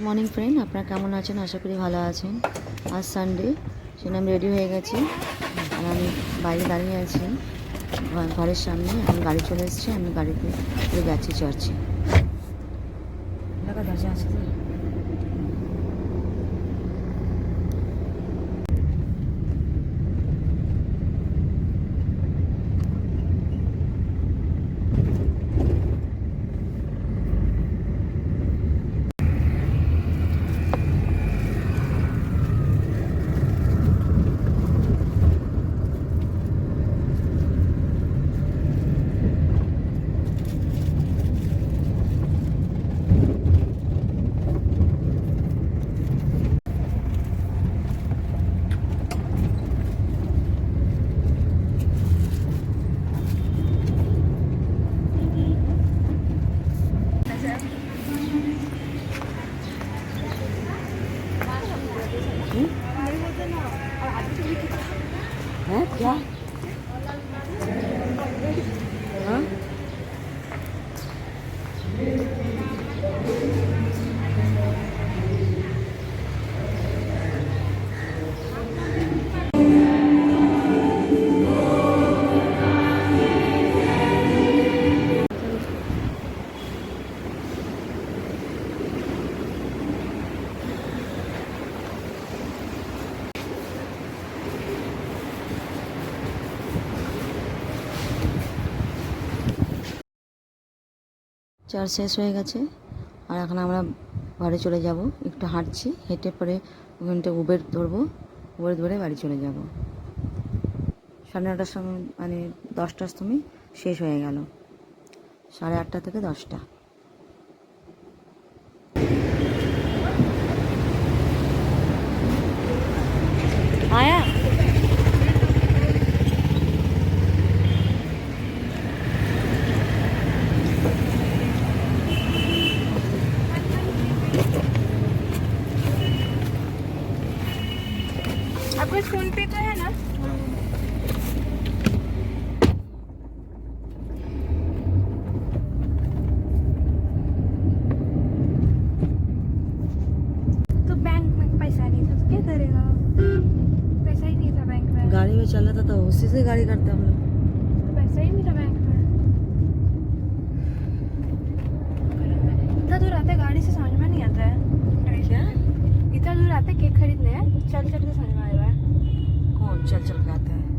Morning friend, আপনারা কেমন আছেন? আশা করি ভালো আছেন। আজ সানডে, সেজন্য আমি রেডি হয়ে গেছি আর আমি বাইরে দাঁড়িয়ে আছি ঘরের সামনে। এখন গাড়ি চলে এসেছে, আমি গাড়িতে করে যাচ্ছি চার্চে। দরজা আছে তো? है क्या? हाँ? চার্জ শেষ হয়ে গেছে আর এখন আমরা ঘরে চলে যাব। একটু হাঁটছি, হেঁটে পরে ওখানটা উবের ধরবো, উবের ধরে বাড়ি চলে যাব। 9:30টার সময়, মানে 10টার সময় শেষ হয়ে গেল। 8:30 থেকে 10টা। आया आपका फोन पे तो है ना? तो बैंक में पैसा नहीं था तो क्या करेगा? पैसा ही नहीं था बैंक में। गाड़ी में चल रहा था तो उसी से गाड़ी करते हम लोग। तो पैसा ही नहीं था बैंक में। इतना दूर आते गाड़ी से समझ में नहीं आता है। क्या? इतना दूर आते केक खरीदने, चल चल के समझ में आएगा। कौन चल चल के आता है?